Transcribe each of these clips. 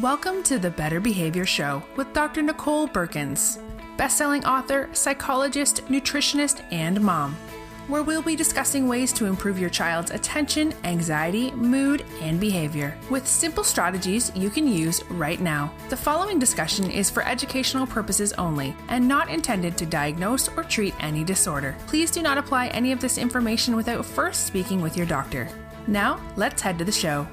Welcome to the Better Behavior Show with Dr. Nicole Beurkens, best-selling author, psychologist, nutritionist, and mom, where we'll be discussing ways to improve your child's attention, anxiety, mood, and behavior with simple strategies you can use right now. The following discussion is for educational purposes only and not intended to diagnose or treat any disorder. Please do not apply any of this information without first speaking with your doctor. Now, let's head to the show.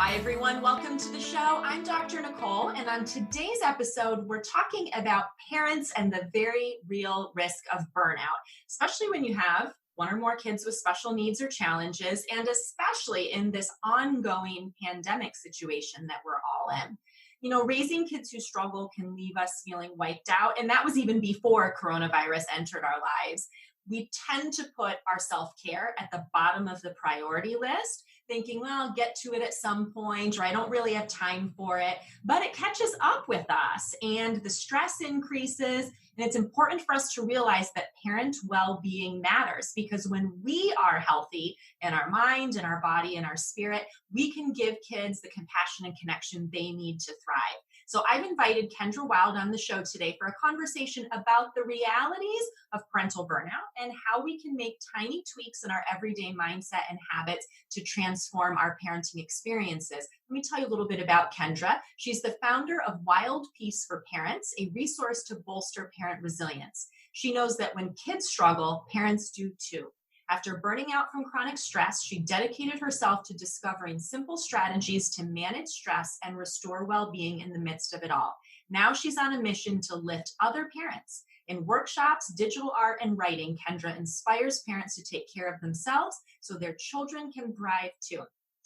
Hi, everyone. Welcome to the show. I'm Dr. Nicole, and on today's episode, we're talking about parents and the very real risk of burnout, especially when you have one or more kids with special needs or challenges, and especially in this ongoing pandemic situation that we're all in. You know, raising kids who struggle can leave us feeling wiped out, and that was even before coronavirus entered our lives. We tend to put our self-care at the bottom of the priority list, thinking, well, I'll get to it at some point, or I don't really have time for it. But it catches up with us and the stress increases. And it's important for us to realize that parent well-being matters, because when we are healthy in our mind, in our body, in our spirit, we can give kids the compassion and connection they need to thrive. So I've invited Kendra Wilde on the show today for a conversation about the realities of parental burnout and how we can make tiny tweaks in our everyday mindset and habits to transform our parenting experiences. Let me tell you a little bit about Kendra. She's the founder of Wild Peace for Parents, a resource to bolster parent resilience. She knows that when kids struggle, parents do too. After burning out from chronic stress, she dedicated herself to discovering simple strategies to manage stress and restore well-being in the midst of it all. Now she's on a mission to lift other parents. In workshops, digital art, and writing, Kendra inspires parents to take care of themselves so their children can thrive too.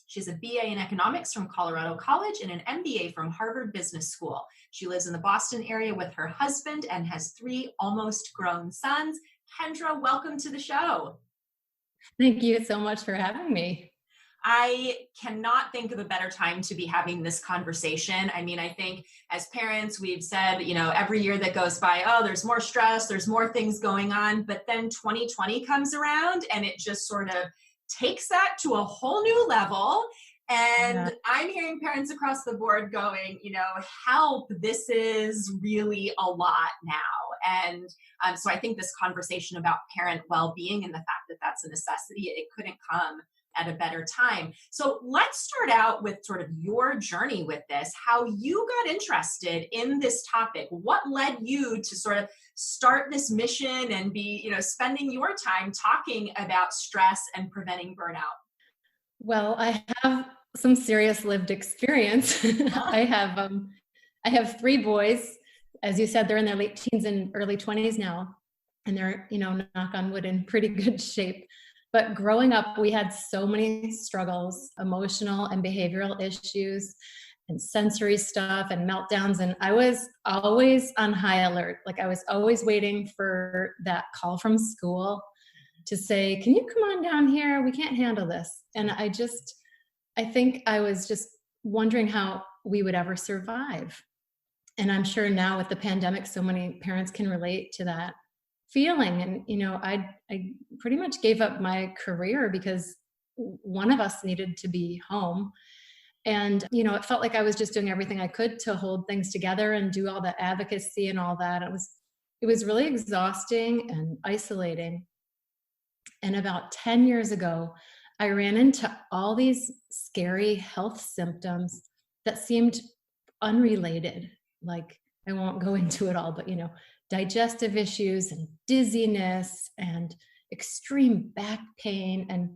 She's a B.A. in economics from Colorado College and an M.B.A. from Harvard Business School. She lives in the Boston area with her husband and has 3 almost grown sons. Kendra, welcome to the show. Thank you so much for having me. I cannot think of a better time to be having this conversation. I mean, I think as parents, we've said, you know, every year that goes by, oh, there's more stress, there's more things going on. But then 2020 comes around and it just sort of takes that to a whole new level. And I'm hearing parents across the board going, you know, help, this is really a lot now. And so I think this conversation about parent well-being and the fact that that's a necessity, it couldn't come at a better time. So let's start out with sort of your journey with this, how you got interested in this topic. What led you to sort of start this mission and be, you know, spending your time talking about stress and preventing burnout? Well, I have some serious lived experience. I have 3 boys. As you said, they're in their late teens and early 20s now, and they're, you know, knock on wood, in pretty good shape. But growing up, we had so many struggles, emotional and behavioral issues and sensory stuff and meltdowns. And I was always on high alert. Like I was always waiting for that call from school to say, can you come on down here? We can't handle this. And I think I was just wondering how we would ever survive. And I'm sure now with the pandemic, so many parents can relate to that feeling. And, you know, I pretty much gave up my career because one of us needed to be home. And, you know, it felt like I was just doing everything I could to hold things together and do all the advocacy and all that. It was really exhausting and isolating. And about 10 years ago, I ran into all these scary health symptoms that seemed unrelated. Like, I won't go into it all, but, you know, digestive issues and dizziness and extreme back pain. And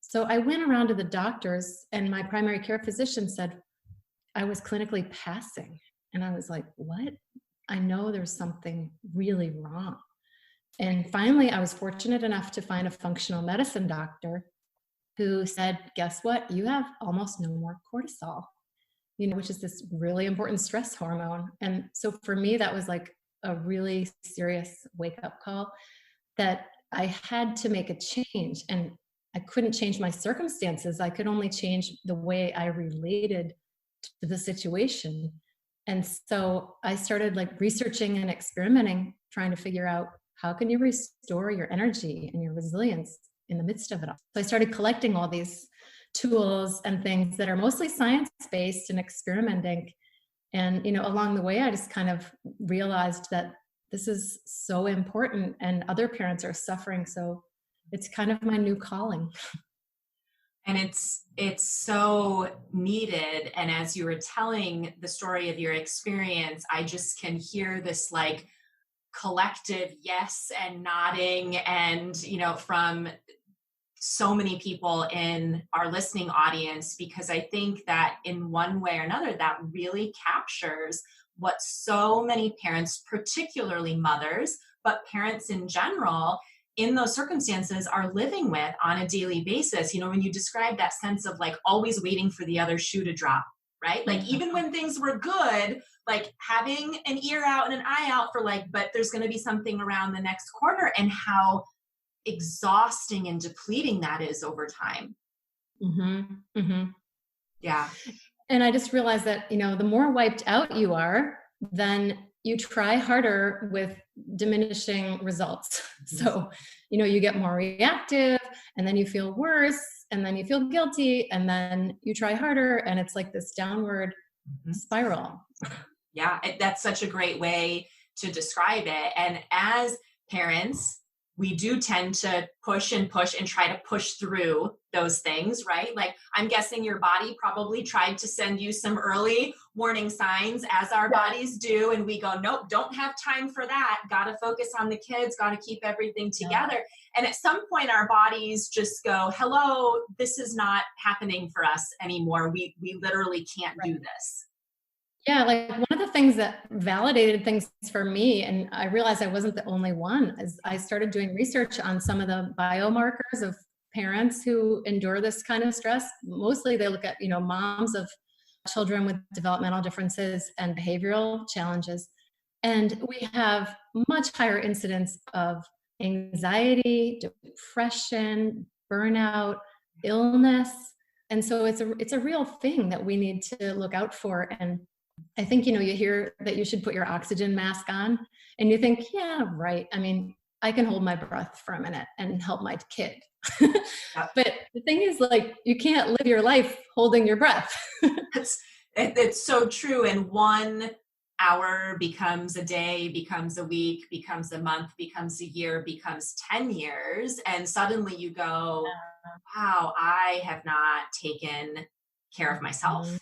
so I went around to the doctors, and my primary care physician said I was clinically passing. And I was like, what? I know there's something really wrong. And finally, I was fortunate enough to find a functional medicine doctor who said, guess what? You have almost no more cortisol, you know, which is this really important stress hormone. And so for me, that was like a really serious wake-up call that I had to make a change. And I couldn't change my circumstances. I could only change the way I related to the situation. And so I started like researching and experimenting, trying to figure out how can you restore your energy and your resilience in the midst of it all. So I started collecting all these tools and things that are mostly science-based and experimenting. And, along the way, I just kind of realized that this is so important and other parents are suffering. So it's kind of my new calling. And it's so needed. And as you were telling the story of your experience, I just can hear this like collective yes and nodding and, from so many people in our listening audience, because I think that in one way or another, that really captures what so many parents, particularly mothers, but parents in general, in those circumstances are living with on a daily basis. When you describe that sense of like always waiting for the other shoe to drop, right? Like even when things were good, like having an ear out and an eye out for like, but there's going to be something around the next corner, and how exhausting and depleting that is over time. Mm-hmm. Mm-hmm. Yeah. And I just realized that, the more wiped out you are, then you try harder with diminishing results. Mm-hmm. So, you get more reactive, and then you feel worse, and then you feel guilty, and then you try harder, and it's like this downward spiral. Yeah, that's such a great way to describe it. And as parents, we do tend to push and try to push through those things, right? Like I'm guessing your body probably tried to send you some early warning signs, as our bodies do. And we go, nope, don't have time for that. Got to focus on the kids, got to keep everything together. And at some point our bodies just go, hello, this is not happening for us anymore. We literally can't do this. Yeah, like one of the things that validated things for me, and I realized I wasn't the only one, is I started doing research on some of the biomarkers of parents who endure this kind of stress. Mostly they look at, moms of children with developmental differences and behavioral challenges. And we have much higher incidence of anxiety, depression, burnout, illness. And so it's a real thing that we need to look out for. And I think, you hear that you should put your oxygen mask on, and you think, yeah, right. I mean, I can hold my breath for a minute and help my kid. But the thing is, like, you can't live your life holding your breath. It's so true. And 1 hour becomes a day, becomes a week, becomes a month, becomes a year, becomes 10 years. And suddenly you go, wow, I have not taken care of myself.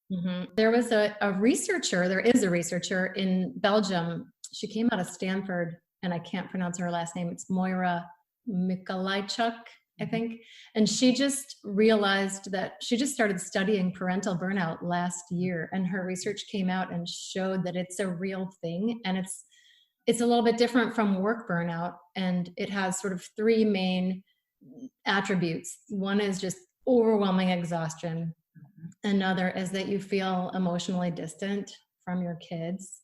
Mm-hmm. There was there is a researcher in Belgium. She came out of Stanford, and I can't pronounce her last name. It's Moira Mikolajczuk, I think. And she just realized that she just started studying parental burnout last year, and her research came out and showed that it's a real thing. And it's a little bit different from work burnout, and it has sort of 3 main attributes. One is just overwhelming exhaustion. Another is that you feel emotionally distant from your kids,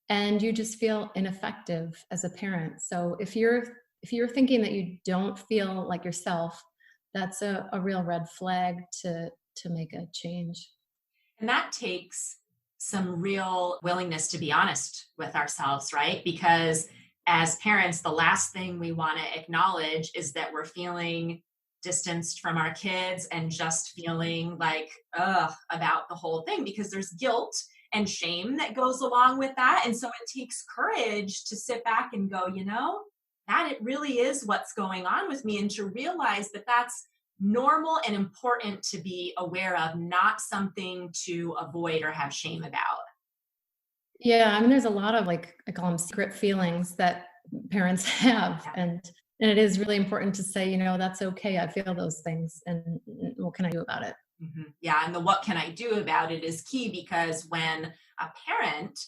and you just feel ineffective as a parent. So if you're thinking that you don't feel like yourself, that's a real red flag to make a change. And that takes some real willingness to be honest with ourselves, right? Because as parents, the last thing we want to acknowledge is that we're feeling distanced from our kids and just feeling like, about the whole thing, because there's guilt and shame that goes along with that. And so it takes courage to sit back and go, that it really is what's going on with me, and to realize that that's normal and important to be aware of, not something to avoid or have shame about. Yeah, I mean, there's a lot of, like, I call them secret feelings that parents have. And it is really important to say, that's okay. I feel those things, and what can I do about it? Mm-hmm. Yeah. And the what can I do about it is key, because when a parent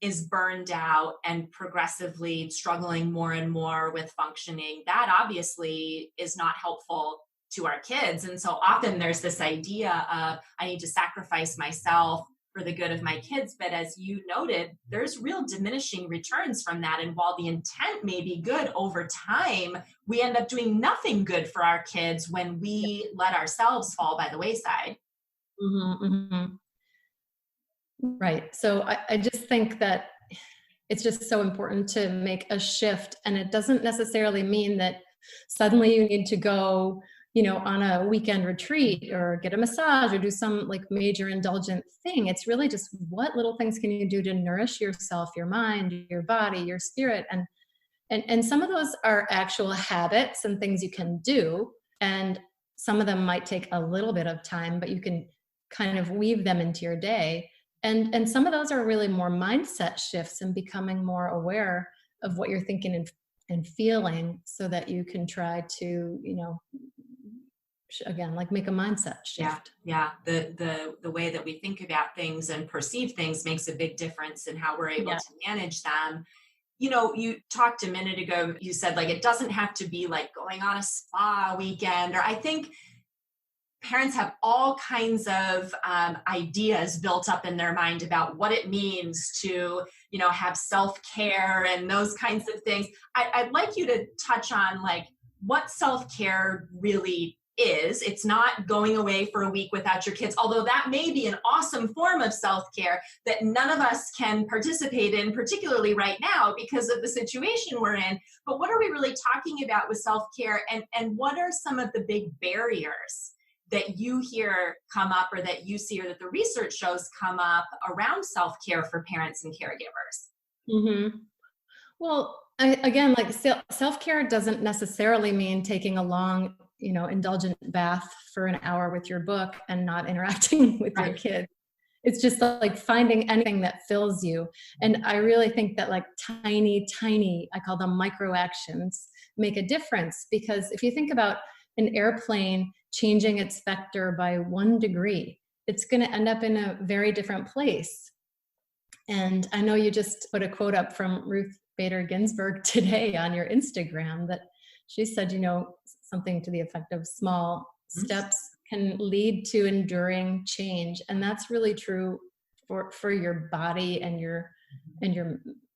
is burned out and progressively struggling more and more with functioning, that obviously is not helpful to our kids. And so often there's this idea of, I need to sacrifice myself for the good of my kids. But as you noted, there's real diminishing returns from that. And while the intent may be good, over time, we end up doing nothing good for our kids when we let ourselves fall by the wayside. Mm-hmm, mm-hmm. Right. So I just think that it's just so important to make a shift. And it doesn't necessarily mean that suddenly you need to go, on a weekend retreat or get a massage or do some like major indulgent thing. It's really just what little things can you do to nourish yourself, your mind, your body, your spirit. And some of those are actual habits and things you can do. And some of them might take a little bit of time, but you can kind of weave them into your day. And some of those are really more mindset shifts and becoming more aware of what you're thinking and feeling, so that you can try to, again, like make a mindset shift. Yeah. The way that we think about things and perceive things makes a big difference in how we're able to manage them. You talked a minute ago, you said like, it doesn't have to be like going on a spa weekend, or I think parents have all kinds of ideas built up in their mind about what it means to, have self-care and those kinds of things. I'd like you to touch on like what self-care really is. It's not going away for a week without your kids, although that may be an awesome form of self-care that none of us can participate in, particularly right now because of the situation we're in. But what are we really talking about with self-care, and what are some of the big barriers that you hear come up, or that you see, or that the research shows come up around self-care for parents and caregivers? Mm-hmm. Well, again, like self-care doesn't necessarily mean taking a long, indulgent bath for an hour with your book and not interacting with your kids. It's just like finding anything that fills you. And I really think that like tiny, I call them micro actions, make a difference. Because if you think about an airplane changing its vector by 1 degree, it's going to end up in a very different place. And I know you just put a quote up from Ruth Bader Ginsburg today on your Instagram that she said, something to the effect of small steps can lead to enduring change. And that's really true for your body and your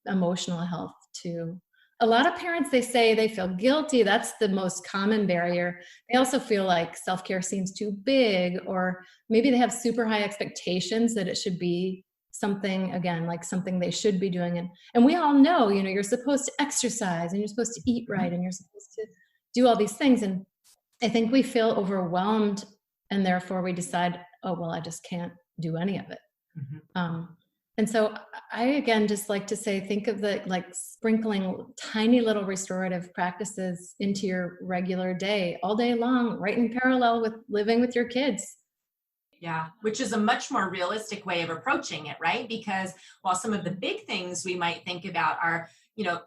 emotional health too. A lot of parents, they say they feel guilty. That's the most common barrier. They also feel like self-care seems too big, or maybe they have super high expectations that it should be something, again, like something they should be doing. And we all know, you're supposed to exercise and you're supposed to eat right and you're supposed to do all these things. And I think we feel overwhelmed, and therefore we decide, oh, well, I just can't do any of it. And so I, again, just like to say, think of the like sprinkling tiny little restorative practices into your regular day, all day long, right in parallel with living with your kids. Yeah, which is a much more realistic way of approaching it, right? Because while some of the big things we might think about are,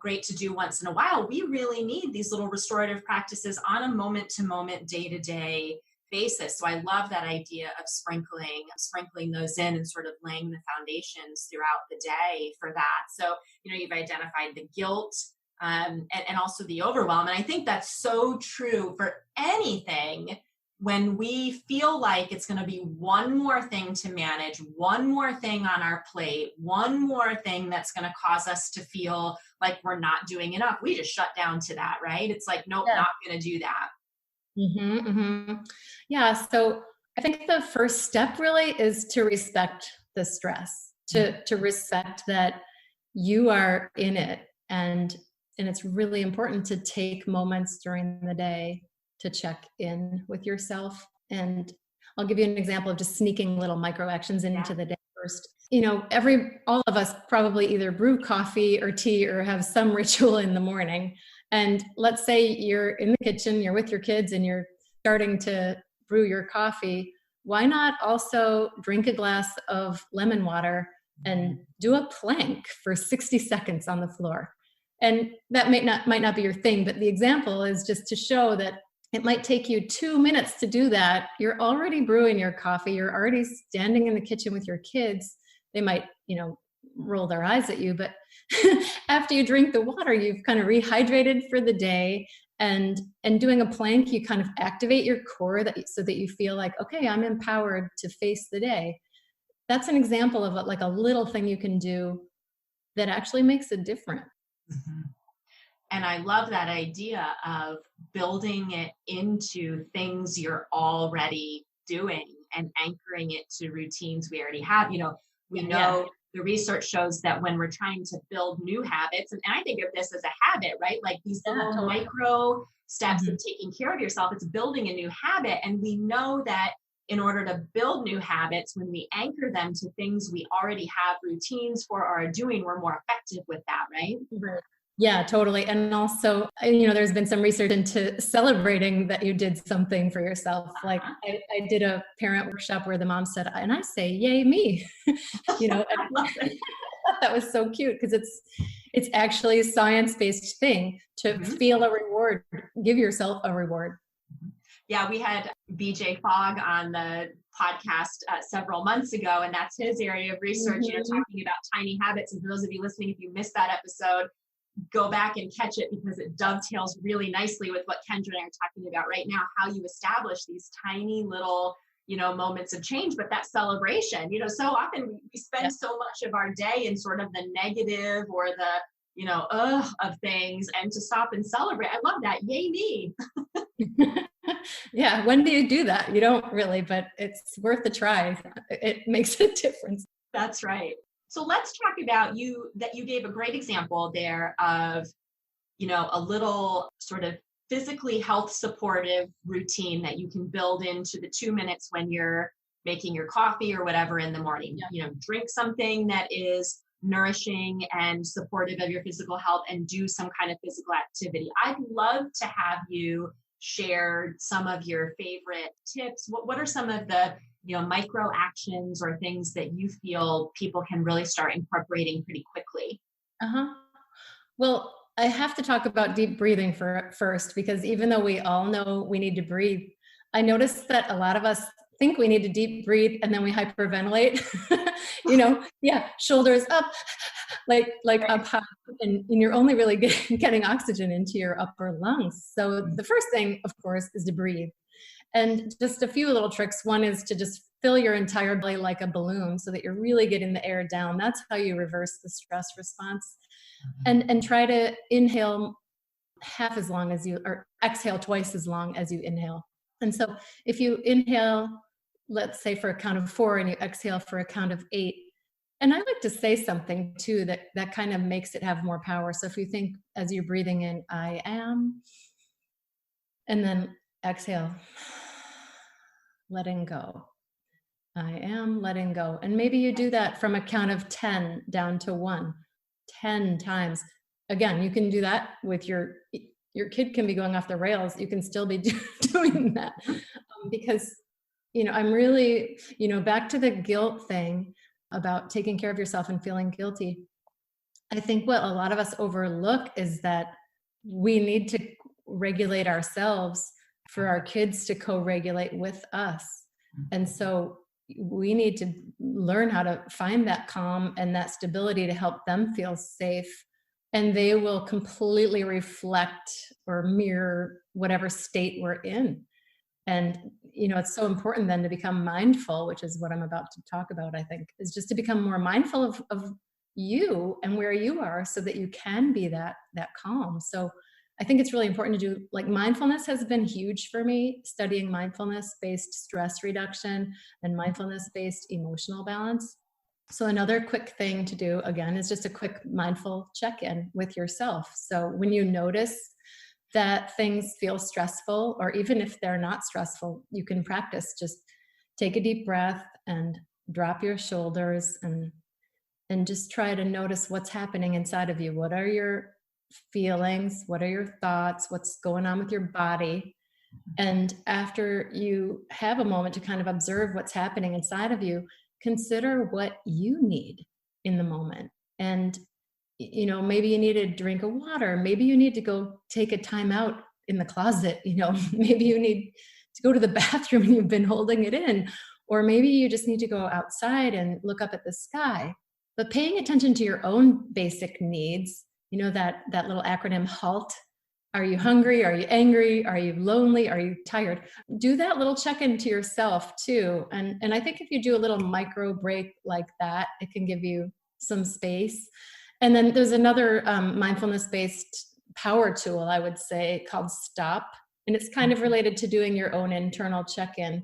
great to do once in a while, we really need these little restorative practices on a moment-to-moment, day-to-day basis. So I love that idea of sprinkling those in and sort of laying the foundations throughout the day for that. So, you've identified the guilt and also the overwhelm. And I think that's so true for anything. When we feel like it's going to be one more thing to manage, one more thing on our plate, one more thing that's going to cause us to feel like we're not doing enough, we just shut down to that, right? It's like, nope, not going to do that. Yeah. So I think the first step really is to respect the stress, to respect that you are in it. And it's really important to take moments during the day to check in with yourself. And I'll give you an example of just sneaking little micro actions into the day first. All of us probably either brew coffee or tea or have some ritual in the morning. And let's say you're in the kitchen, you're with your kids and you're starting to brew your coffee. Why not also drink a glass of lemon water and do a plank for 60 seconds on the floor? And that might not be your thing, but the example is just to show that it might take you 2 minutes to do that. You're already brewing your coffee. You're already standing in the kitchen with your kids. They might, roll their eyes at you, but after you drink the water, you've kind of rehydrated for the day. And doing a plank, you kind of activate your core so that you feel like, okay, I'm empowered to face the day. That's an example of like a little thing you can do that actually makes a difference. And I love that idea of building it into things you're already doing and anchoring it to routines we already have. We know the research shows that when we're trying to build new habits, and I think of this as a habit, right? Like these little micro steps of taking care of yourself, it's building a new habit. And we know that in order to build new habits, when we anchor them to things we already have routines for or are doing, we're more effective with that, right? Right. Yeah, totally. And also, there's been some research into celebrating that you did something for yourself. Like I did a parent workshop where the mom said, and I say, yay, me, and I thought that was so cute because it's actually a science-based thing to feel a reward, give yourself a reward. Yeah, we had BJ Fogg on the podcast several months ago, and that's his area of research, talking about tiny habits. And for those of you listening, if you missed that episode, go back and catch it because it dovetails really nicely with what Kendra and I are talking about right now, how you establish these tiny little, moments of change, but that celebration, so often we spend so much of our day in sort of the negative or the, of things, and to stop and celebrate. I love that. Yay, me. Yeah. When do you do that? You don't really, but it's worth a try. It makes a difference. That's right. So let's talk about that you gave a great example there of, a little sort of physically health supportive routine that you can build into the 2 minutes when you're making your coffee or whatever in the morning. Drink something that is nourishing and supportive of your physical health and do some kind of physical activity. I'd love to have you share some of your favorite tips. What are some of the micro actions or things that you feel people can really start incorporating pretty quickly? Well, I have to talk about deep breathing first, because even though we all know we need to breathe, I noticed that a lot of us think we need to deep breathe and then we hyperventilate, shoulders up, like up high, and you're only really getting oxygen into your upper lungs. So the first thing, of course, is to breathe. And just a few little tricks. One is to just fill your entire belly like a balloon so that you're really getting the air down. That's how you reverse the stress response. And try to inhale half as long as or exhale twice as long as you inhale. And so if you inhale, let's say for a count of 4, and you exhale for a count of 8, and I like to say something too that kind of makes it have more power. So if you think as you're breathing in, I am, and then exhale, letting go. I am letting go. And maybe you do that from a count of 10 down to 1, 10 times. Again, you can do that with your kid can be going off the rails. You can still be doing that because, I'm really, back to the guilt thing about taking care of yourself and feeling guilty. I think what a lot of us overlook is that we need to regulate ourselves for our kids to co-regulate with us. And so we need to learn how to find that calm and that stability to help them feel safe. And they will completely reflect or mirror whatever state we're in. And, it's so important then to become mindful, which is what I'm about to talk about, I think, is just to become more mindful of you and where you are so that you can be that calm. So I think it's really important to do, like, mindfulness has been huge for me, studying mindfulness-based stress reduction and mindfulness-based emotional balance. So another quick thing to do, again, is just a quick mindful check-in with yourself. So when you notice that things feel stressful, or even if they're not stressful, you can practice. Just take a deep breath and drop your shoulders and just try to notice what's happening inside of you. What are your feelings? What are your thoughts? What's going on with your body? And after you have a moment to kind of observe what's happening inside of you, consider what you need in the moment. And maybe you need a drink of water. Maybe you need to go take a time out in the closet. Maybe you need to go to the bathroom and you've been holding it in. Or maybe you just need to go outside and look up at the sky. But paying attention to your own basic needs, that little acronym HALT. Are you hungry? Are you angry? Are you lonely? Are you tired? Do that little check-in to yourself too. And I think if you do a little micro break like that, it can give you some space. And then there's another mindfulness-based power tool, I would say, called STOP. And it's kind of related to doing your own internal check-in.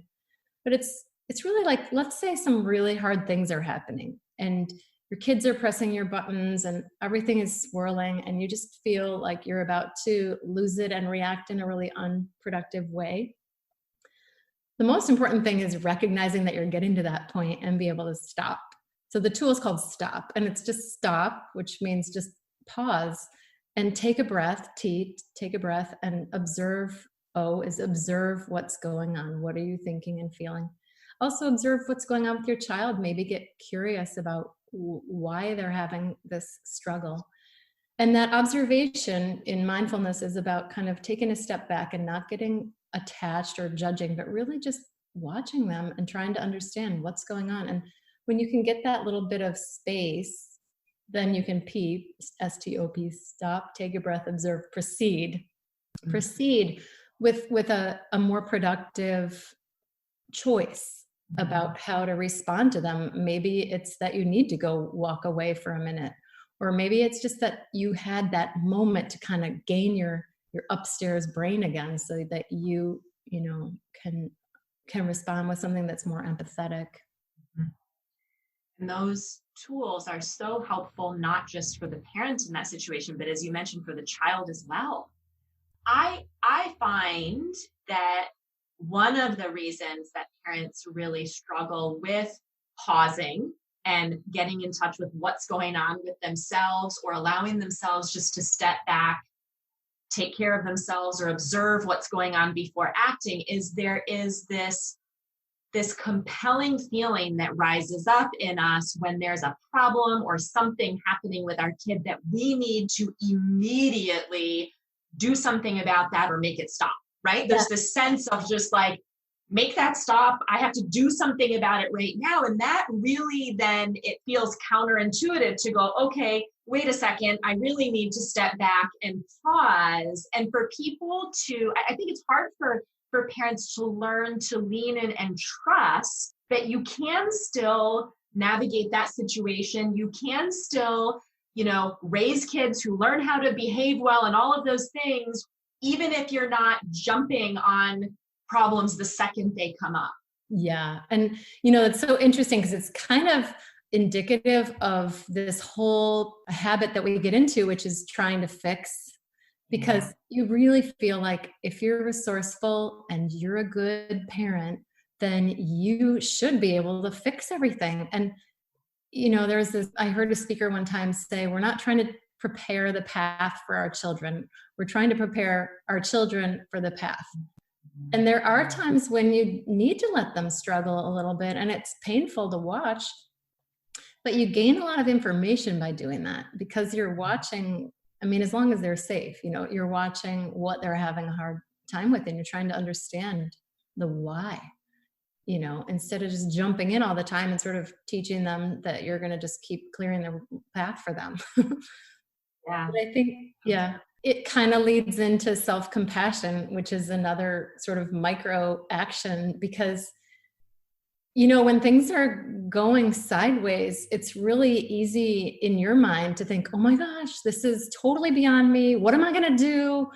But it's really like, let's say some really hard things are happening and your kids are pressing your buttons and everything is swirling and you just feel like you're about to lose it and react in a really unproductive way. The most important thing is recognizing that you're getting to that point and be able to stop. So the tool is called stop, and it's just stop, which means just pause and take a breath. T, take a breath and observe. O is observe what's going on. What are you thinking and feeling? Also observe what's going on with your child. Maybe get curious about why they're having this struggle. And that observation in mindfulness is about kind of taking a step back and not getting attached or judging, but really just watching them and trying to understand what's going on. And when you can get that little bit of space, then you can P, S-T-O-P, stop, take a breath, observe, proceed. Mm-hmm. Proceed with a more productive choice about how to respond to them. Maybe it's that you need to go walk away for a minute, or maybe it's just that you had that moment to kind of gain your upstairs brain again, so that you can respond with something that's more empathetic. And those tools are so helpful, not just for the parents in that situation, but as you mentioned, for the child as well. I find that one of the reasons that parents really struggle with pausing and getting in touch with what's going on with themselves, or allowing themselves just to step back, take care of themselves, or observe what's going on before acting, is there is this compelling feeling that rises up in us when there's a problem or something happening with our kid that we need to immediately do something about that or make it stop, right? There's this sense of just like, make that stop. I have to do something about it right now. And that really then it feels counterintuitive to go, okay, wait a second, I really need to step back and pause. And for people to, I think it's hard for parents to learn to lean in and trust that you can still navigate that situation. You can still, raise kids who learn how to behave well and all of those things, even if you're not jumping on problems the second they come up. Yeah. And, it's so interesting because it's kind of indicative of this whole habit that we get into, which is trying to fix. Because you really feel like if you're resourceful and you're a good parent, then you should be able to fix everything. And, there's this, I heard a speaker one time say, we're not trying to prepare the path for our children. We're trying to prepare our children for the path. And there are times when you need to let them struggle a little bit, and it's painful to watch, but you gain a lot of information by doing that, because you're watching. As long as they're safe, you're watching what they're having a hard time with, and you're trying to understand the why, instead of just jumping in all the time and sort of teaching them that you're going to just keep clearing the path for them. Yeah. But I think, it kind of leads into self-compassion, which is another sort of micro action, because when things are going sideways, it's really easy in your mind to think, oh my gosh, this is totally beyond me. What am I going to do?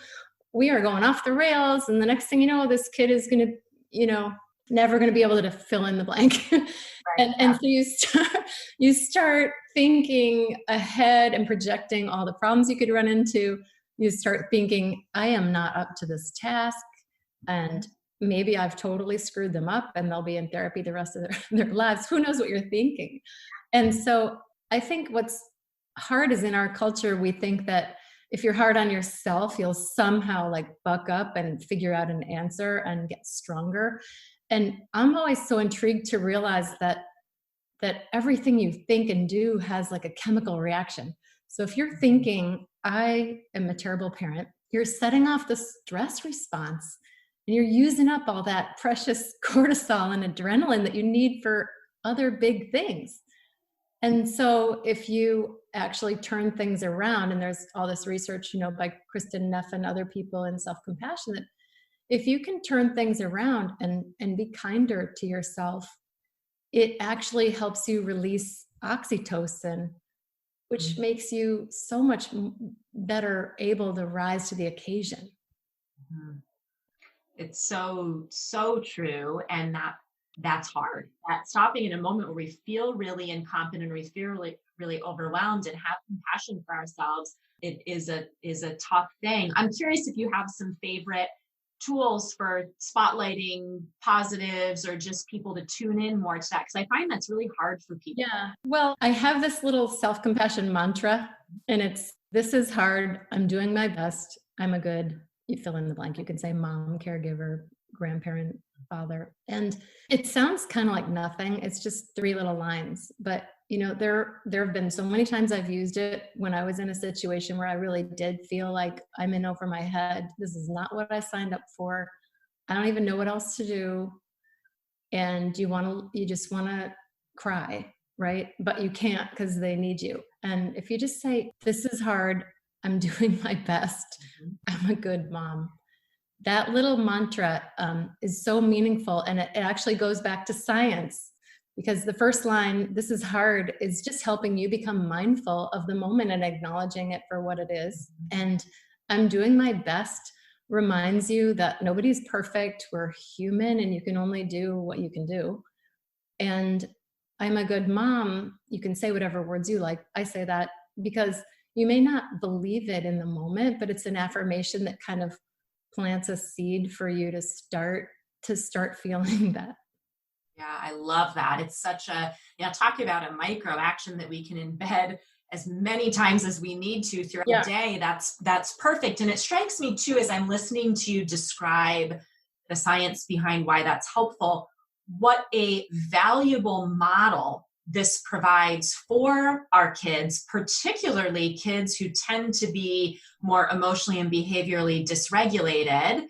We are going off the rails. And the next thing you know, this kid is going to, never going to be able to fill in the blank. Right. And so you start thinking ahead and projecting all the problems you could run into. You start thinking, I am not up to this task. And maybe I've totally screwed them up and they'll be in therapy the rest of their lives. Who knows what you're thinking? And so I think what's hard is in our culture, we think that if you're hard on yourself, you'll somehow like buck up and figure out an answer and get stronger. And I'm always so intrigued to realize that everything you think and do has like a chemical reaction. So if you're thinking, I am a terrible parent, you're setting off the stress response. And you're using up all that precious cortisol and adrenaline that you need for other big things. And so if you actually turn things around, and there's all this research, by Kristen Neff and other people in self-compassion, that if you can turn things around and be kinder to yourself, it actually helps you release oxytocin, which makes you so much better able to rise to the occasion. It's so, so true. And that's hard. That stopping in a moment where we feel really incompetent, or we feel really, really overwhelmed, and have compassion for ourselves, it is a tough thing. I'm curious if you have some favorite tools for spotlighting positives, or just people to tune in more to that, because I find that's really hard for people. Yeah. Well, I have this little self-compassion mantra, and it's, this is hard. I'm doing my best. I'm a good, you fill in the blank. You can say mom, caregiver, grandparent, father. And it sounds kind of like nothing. It's just 3 little lines, but there have been so many times I've used it when I was in a situation where I really did feel like I'm in over my head. This is not what I signed up for. I don't even know what else to do. And you just want to cry, right? But you can't, because they need you. And if you just say, this is hard, I'm doing my best, I'm a good mom. That little mantra is so meaningful. And it actually goes back to science. Because the first line, this is hard, is just helping you become mindful of the moment and acknowledging it for what it is. And I'm doing my best reminds you that nobody's perfect. We're human, and you can only do what you can do. And I'm a good mom. You can say whatever words you like. I say that because you may not believe it in the moment, but it's an affirmation that kind of plants a seed for you to start feeling that. Yeah, I love that. It's such a, talking about a micro action that we can embed as many times as we need to throughout the day. That's perfect. And it strikes me too, as I'm listening to you describe the science behind why that's helpful, what a valuable model this provides for our kids, particularly kids who tend to be more emotionally and behaviorally dysregulated.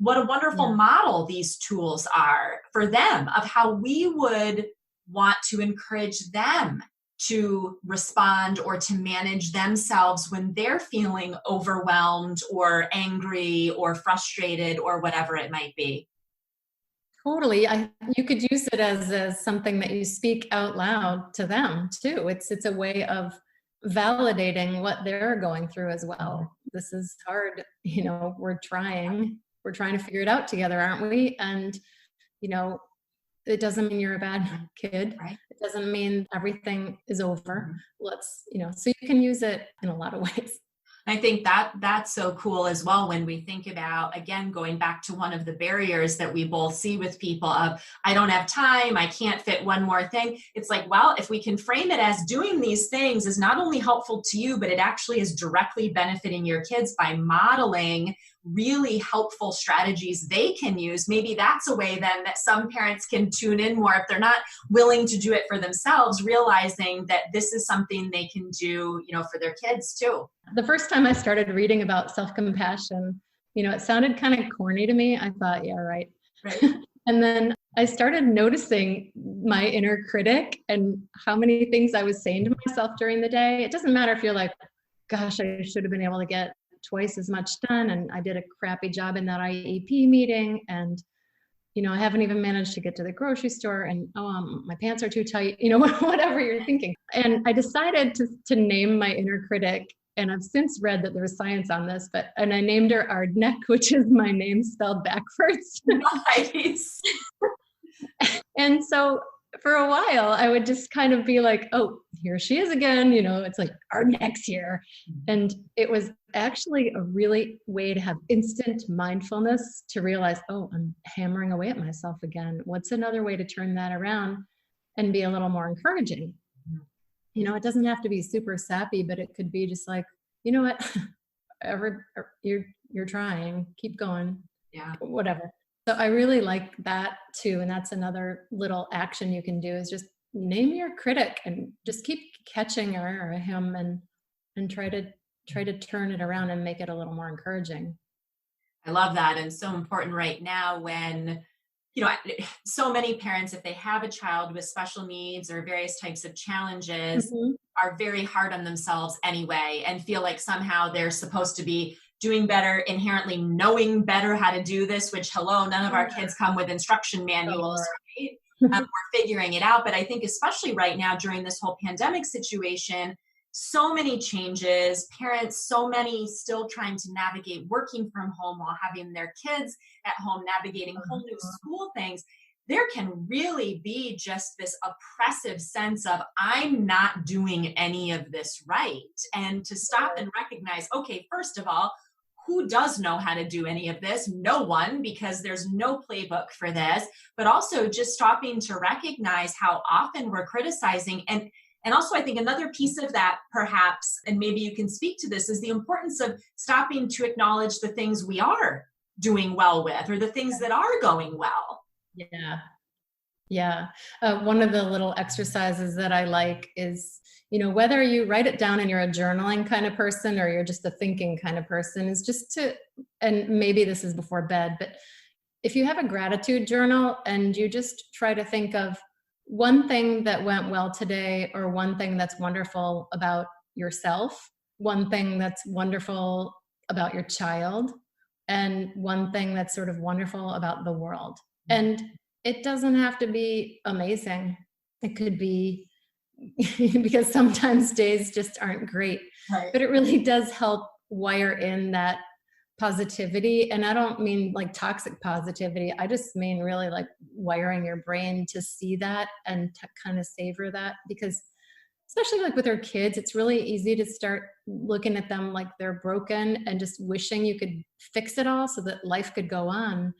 What a wonderful model these tools are for them, of how we would want to encourage them to respond or to manage themselves when they're feeling overwhelmed or angry or frustrated or whatever it might be. Totally. You could use it as something that you speak out loud to them too. It's a way of validating what they're going through as well. This is hard. We're trying to figure it out together, aren't we? And, it doesn't mean you're a bad kid. Right. It doesn't mean everything is over. So you can use it in a lot of ways. I think that's so cool as well, when we think about, again, going back to one of the barriers that we both see with people of, I don't have time, I can't fit one more thing. It's like, well, if we can frame it as doing these things is not only helpful to you, but it actually is directly benefiting your kids by modeling really helpful strategies they can use. Maybe that's a way then that some parents can tune in more if they're not willing to do it for themselves, realizing that this is something they can do, for their kids too. The first time I started reading about self-compassion, it sounded kind of corny to me. I thought, yeah, right. And then I started noticing my inner critic and how many things I was saying to myself during the day. It doesn't matter if you're like, gosh, I should have been able to get twice as much done, and I did a crappy job in that IEP meeting, and I haven't even managed to get to the grocery store, and my pants are too tight, whatever you're thinking. And I decided to name my inner critic, and I've since read that there's science on this, and I named her Ardnek, which is my name spelled backwards. Nice. And so for a while, I would just kind of be like, oh, here she is again. It's like, Ardnek's here. And it was actually a really way to have instant mindfulness to realize, oh, I'm hammering away at myself again. What's another way to turn that around and be a little more encouraging? It doesn't have to be super sappy, but it could be just like, you know what, you're trying, keep going. Yeah. Whatever. So I really like that too. And that's another little action you can do, is just name your critic and just keep catching her or him and try to turn it around and make it a little more encouraging. I love that. And so important right now when, so many parents, if they have a child with special needs or various types of challenges, are very hard on themselves anyway, and feel like somehow they're supposed to be doing better, inherently knowing better how to do this, which, none of our kids come with instruction manuals, right? We're figuring it out. But I think especially right now during this whole pandemic situation, so many changes, parents, so many still trying to navigate working from home while having their kids at home, navigating whole new school things, there can really be just this oppressive sense of, I'm not doing any of this right. And to stop and recognize, okay, first of all, who does know how to do any of this? No one, because there's no playbook for this, but also just stopping to recognize how often we're criticizing. And also, I think another piece of that, perhaps, and maybe you can speak to this, is the importance of stopping to acknowledge the things we are doing well with, or the things that are going well. Yeah. Yeah. One of the little exercises that I like is, whether you write it down and you're a journaling kind of person or you're just a thinking kind of person, is just to, and maybe this is before bed, but if you have a gratitude journal and you just try to think of one thing that went well today, or one thing that's wonderful about yourself, one thing that's wonderful about your child, and one thing that's sort of wonderful about the world. And it doesn't have to be amazing. It could be, because sometimes days just aren't great, Right. But it really does help wire in that positivity. And I don't mean like toxic positivity. I just mean really like wiring your brain to see that and to kind of savor that, because especially like with our kids, it's really easy to start looking at them like they're broken and just wishing you could fix it all so that life could go on,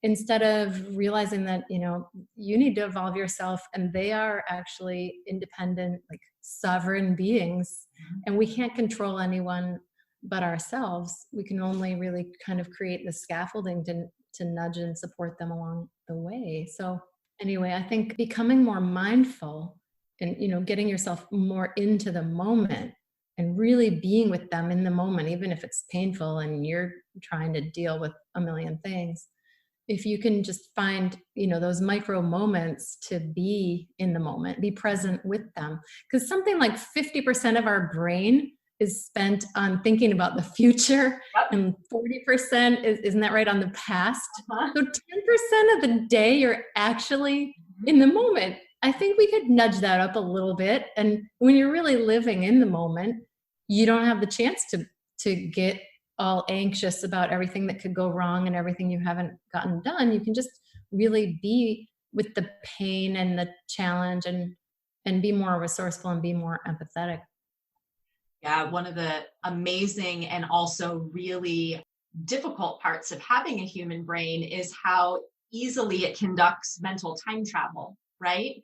instead of realizing that, you need to evolve yourself and they are actually independent, like sovereign beings. And we can't control anyone but ourselves. We can only really kind of create the scaffolding to nudge and support them along the way. So anyway, I think becoming more mindful and, getting yourself more into the moment and really being with them in the moment, even if it's painful and you're trying to deal with a million things. If you can just find, those micro moments to be in the moment, be present with them. Because something like 50% of our brain is spent on thinking about the future, and 40% isn't that right, on the past? So 10% of the day you're actually in the moment. I think we could nudge that up a little bit. And when you're really living in the moment, you don't have the chance to get all anxious about everything that could go wrong and everything you haven't gotten done. You can just really be with the pain and the challenge and be more resourceful and be more empathetic. Yeah, one of the amazing and also really difficult parts of having a human brain is how easily it conducts mental time travel, right?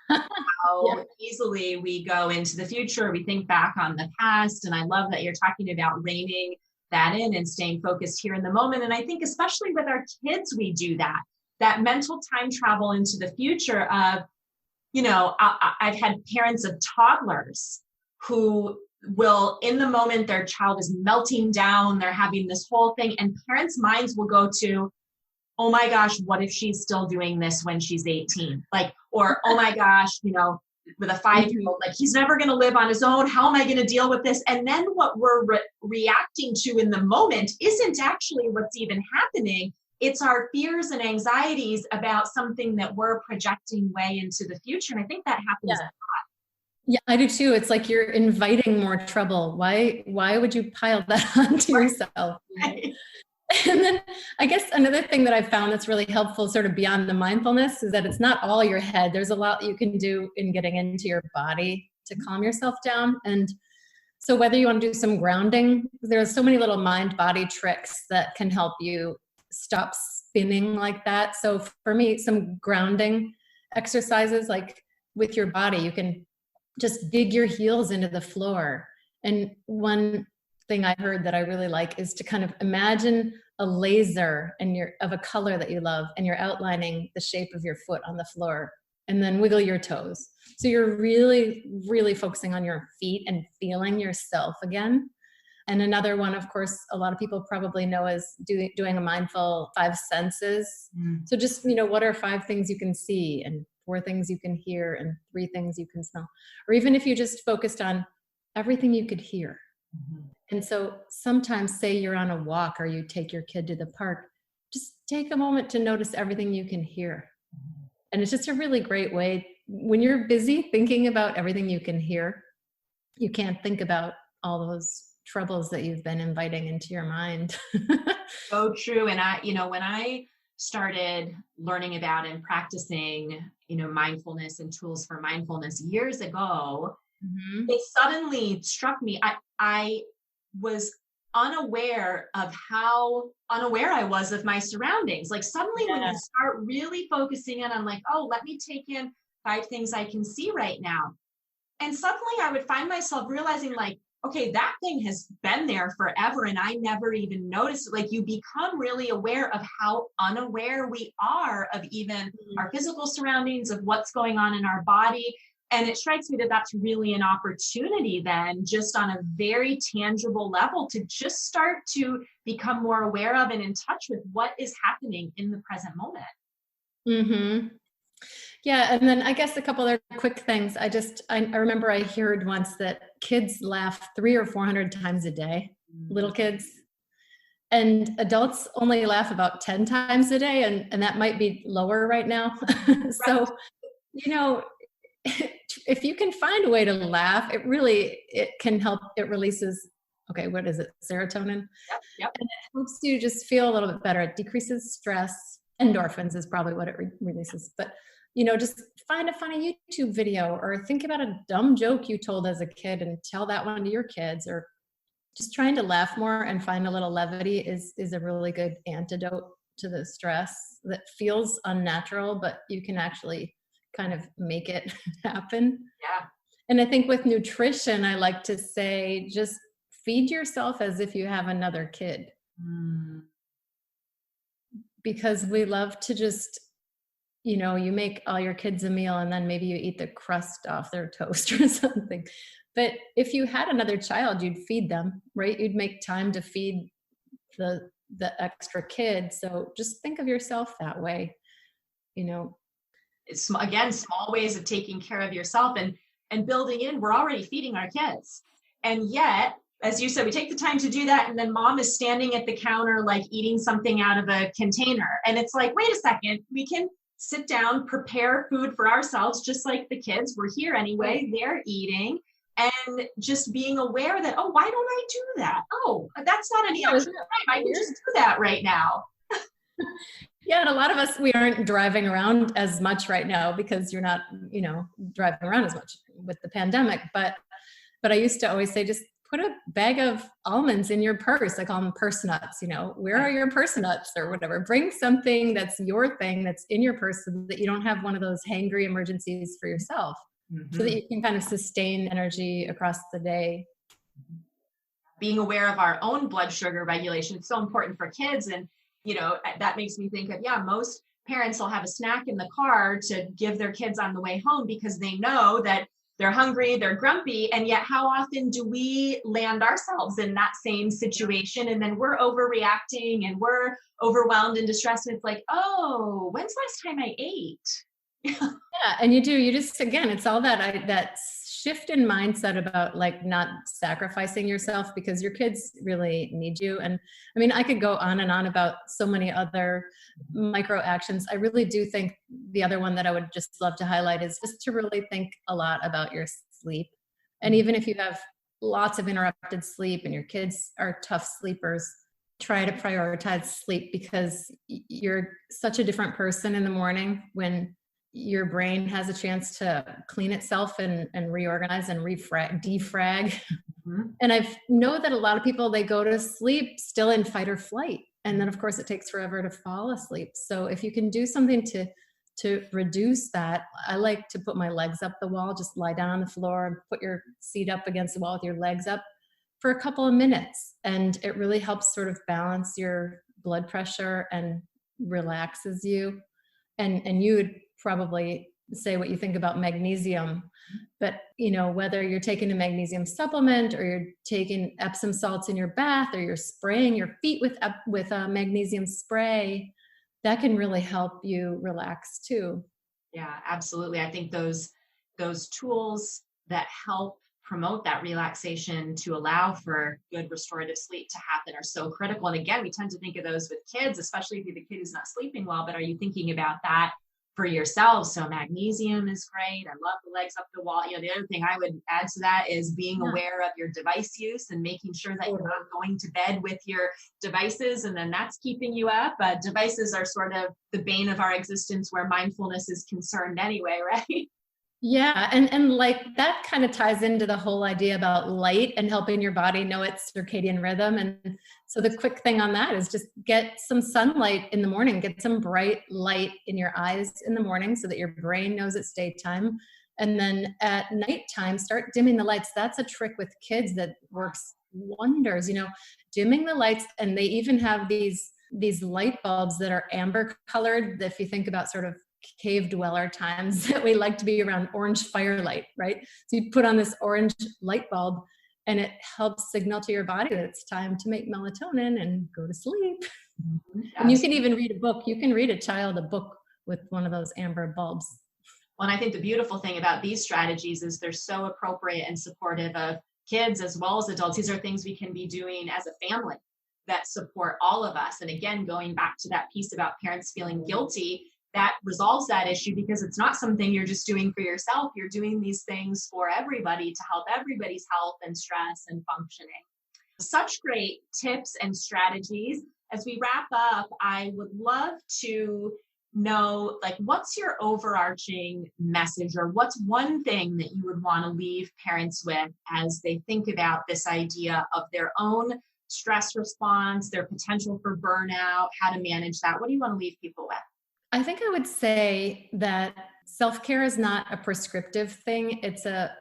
How easily we go into the future, we think back on the past. And I love that you're talking about reining that in and staying focused here in the moment. And I think especially with our kids, we do that mental time travel into the future of, I've had parents of toddlers who will, in the moment, their child is melting down, they're having this whole thing, and parents' minds will go to, oh my gosh, what if she's still doing this when she's 18? Like, or, oh my gosh, with a 5-year-old, like, he's never going to live on his own. How am I going to deal with this? And then what we're reacting to in the moment isn't actually what's even happening. It's our fears and anxieties about something that we're projecting way into the future. And I think that happens a lot. Yeah, I do too. It's like you're inviting more trouble. Why would you pile that onto yourself? Right. And then I guess another thing that I've found that's really helpful sort of beyond the mindfulness is that it's not all your head. There's a lot you can do in getting into your body to calm yourself down. And so whether you want to do some grounding, there's so many little mind-body tricks that can help you stop spinning like that. So for me, some grounding exercises, like with your body, you can just dig your heels into the floor. And one thing I heard that I really like is to kind of imagine a laser of a color that you love, and you're outlining the shape of your foot on the floor, and then wiggle your toes. So you're really, really focusing on your feet and feeling yourself again. And another one, of course, a lot of people probably know is doing a mindful 5 senses. So just, what are 5 things you can see, and 4 things you can hear, and 3 things you can smell? Or even if you just focused on everything you could hear. And so sometimes, say you're on a walk or you take your kid to the park, just take a moment to notice everything you can hear. And it's just a really great way. When you're busy thinking about everything you can hear, you can't think about all those troubles that you've been inviting into your mind. So true. And when I started learning about and practicing, mindfulness and tools for mindfulness years ago, it suddenly struck me. I was unaware of how unaware I was of my surroundings. Like suddenly when you start really focusing in on like, oh, let me take in 5 things I can see right now. And suddenly I would find myself realizing like, okay, that thing has been there forever and I never even noticed it. Like you become really aware of how unaware we are of even our physical surroundings, of what's going on in our body. And it strikes me that that's really an opportunity then, just on a very tangible level, to just start to become more aware of and in touch with what is happening in the present moment. Mm-hmm. Yeah. And then I guess a couple other quick things. I remember I heard once that kids laugh 300 or 400 times a day, little kids, and adults only laugh about 10 times a day. And that might be lower right now. So, if you can find a way to laugh, it can help. It releases, what is it? Serotonin. Yep. And it helps you just feel a little bit better. It decreases stress. Endorphins is probably what it releases. But, just find a funny YouTube video or think about a dumb joke you told as a kid and tell that one to your kids, or just trying to laugh more and find a little levity is a really good antidote to the stress that feels unnatural, but you can actually kind of make it happen. Yeah. And I think with nutrition, I like to say, just feed yourself as if you have another kid. Because we love to just, you make all your kids a meal and then maybe you eat the crust off their toast or something. But if you had another child, you'd feed them, right? You'd make time to feed the extra kid. So just think of yourself that way, It's, again, small ways of taking care of yourself and building in, we're already feeding our kids. And yet, as you said, we take the time to do that. And then mom is standing at the counter, like eating something out of a container. And it's like, wait a second, we can sit down, prepare food for ourselves, just like the kids. We're here anyway, they're eating. And just being aware that, oh, why don't I do that? Oh, that's not any extra time. I can just do that right now. Yeah, and a lot of us, we aren't driving around as much right now because you're not, driving around as much with the pandemic. But I used to always say, just put a bag of almonds in your purse. I call them purse nuts. Where are your purse nuts or whatever? Bring something that's your thing that's in your purse so that you don't have one of those hangry emergencies for yourself, so that you can kind of sustain energy across the day. Being aware of our own blood sugar regulation is so important for kids. And that makes me think of, most parents will have a snack in the car to give their kids on the way home because they know that they're hungry, they're grumpy. And yet how often do we land ourselves in that same situation? And then we're overreacting and we're overwhelmed and distressed. And it's like, oh, when's the last time I ate? Yeah. And you just, again, it's all that shift in mindset about like not sacrificing yourself because your kids really need you. And I mean, I could go on and on about so many other micro actions. I really do think the other one that I would just love to highlight is just to really think a lot about your sleep. And even if you have lots of interrupted sleep and your kids are tough sleepers, try to prioritize sleep because you're such a different person in the morning when your brain has a chance to clean itself and reorganize and defrag. And I know that a lot of people, they go to sleep still in fight or flight. And then of course it takes forever to fall asleep. So if you can do something to reduce that, I like to put my legs up the wall, just lie down on the floor and put your seat up against the wall with your legs up for a couple of minutes. And it really helps sort of balance your blood pressure and relaxes you. And you would probably say what you think about magnesium, but whether you're taking a magnesium supplement or you're taking Epsom salts in your bath or you're spraying your feet with a magnesium spray, that can really help you relax too. Yeah, absolutely. I think those tools that help promote that relaxation to allow for good restorative sleep to happen are so critical. And again, we tend to think of those with kids, especially if the kid is not sleeping well, but are you thinking about that for yourselves. So magnesium is great. I love the legs up the wall. You know, the other thing I would add to that is being aware of your device use and making sure that you're not going to bed with your devices and then that's keeping you up. Devices are sort of the bane of our existence where mindfulness is concerned anyway, right? Yeah. And like that kind of ties into the whole idea about light and helping your body know its circadian rhythm. And so the quick thing on that is just get some sunlight in the morning, get some bright light in your eyes in the morning so that your brain knows it's daytime. And then at nighttime, start dimming the lights. That's a trick with kids that works wonders, you know, dimming the lights. And they even have these light bulbs that are amber colored. If you think about sort of cave dweller times that we like to be around orange firelight, right? So you put on this orange light bulb and it helps signal to your body that it's time to make melatonin and go to sleep. Mm-hmm. And you can even read a book. You can read a child a book with one of those amber bulbs. Well, and I think the beautiful thing about these strategies is they're so appropriate and supportive of kids as well as adults. These are things we can be doing as a family that support all of us. And again, going back to that piece about parents feeling guilty, that resolves that issue because it's not something you're just doing for yourself. You're doing these things for everybody to help everybody's health and stress and functioning. Such great tips and strategies. As we wrap up, I would love to know, like, what's your overarching message or what's one thing that you would want to leave parents with as they think about this idea of their own stress response, their potential for burnout, how to manage that? What do you want to leave people with? I think I would say that self-care is not a prescriptive thing. It's a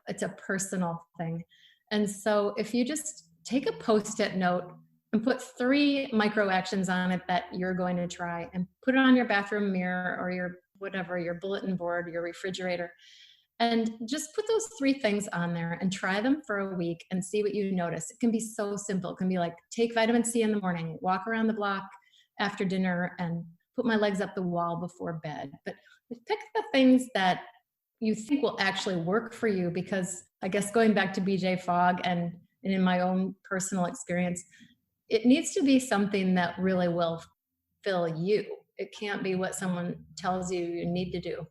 personal thing. And so if you just take a Post-it note and put 3 micro actions on it that you're going to try and put it on your bathroom mirror or your bulletin board, your refrigerator, and just put those 3 things on there and try them for a week and see what you notice. It can be so simple. It can be like, take vitamin C in the morning, walk around the block after dinner, and put my legs up the wall before bed. But pick the things that you think will actually work for you, because I guess going back to BJ Fogg and in my own personal experience, it needs to be something that really will fill you. It can't be what someone tells you need to do.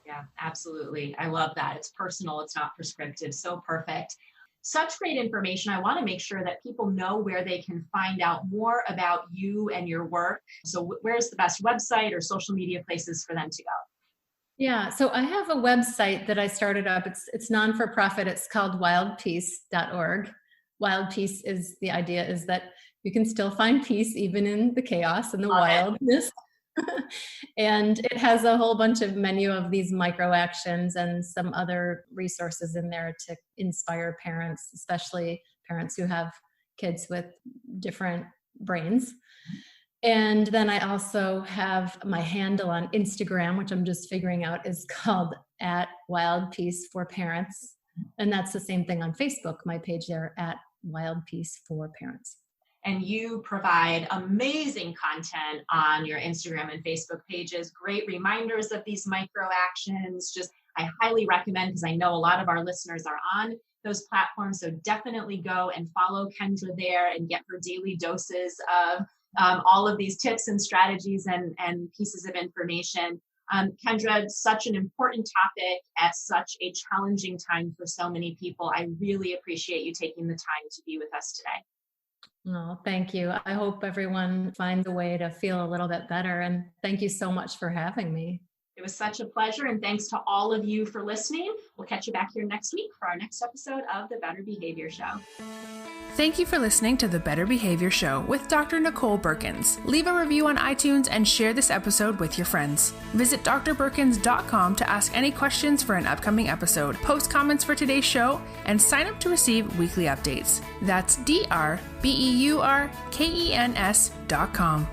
Yeah, absolutely. I love that. It's personal. It's not prescriptive. So perfect. Such great information. I want to make sure that people know where they can find out more about you and your work. So where's the best website or social media places for them to go? Yeah, so I have a website that I started up. It's non-for-profit. It's called wildpeace.org. Wild peace is the idea is that you can still find peace even in the chaos and the wildness. And it has a whole bunch of menu of these micro actions and some other resources in there to inspire parents, especially parents who have kids with different brains. And then I also have my handle on Instagram, which I'm just figuring out, is called @WildPeaceForParents. And that's the same thing on Facebook, my page there, @WildPeaceForParents. And you provide amazing content on your Instagram and Facebook pages, great reminders of these micro actions. Just, I highly recommend, because I know a lot of our listeners are on those platforms. So definitely go and follow Kendra there and get her daily doses of all of these tips and strategies and pieces of information. Kendra, such an important topic at such a challenging time for so many people. I really appreciate you taking the time to be with us today. Oh, thank you. I hope everyone finds a way to feel a little bit better. And thank you so much for having me. It was such a pleasure. And thanks to all of you for listening. We'll catch you back here next week for our next episode of The Better Behavior Show. Thank you for listening to The Better Behavior Show with Dr. Nicole Beurkens. Leave a review on iTunes and share this episode with your friends. Visit drbeurkens.com to ask any questions for an upcoming episode, post comments for today's show, and sign up to receive weekly updates. That's drbeurkens.com.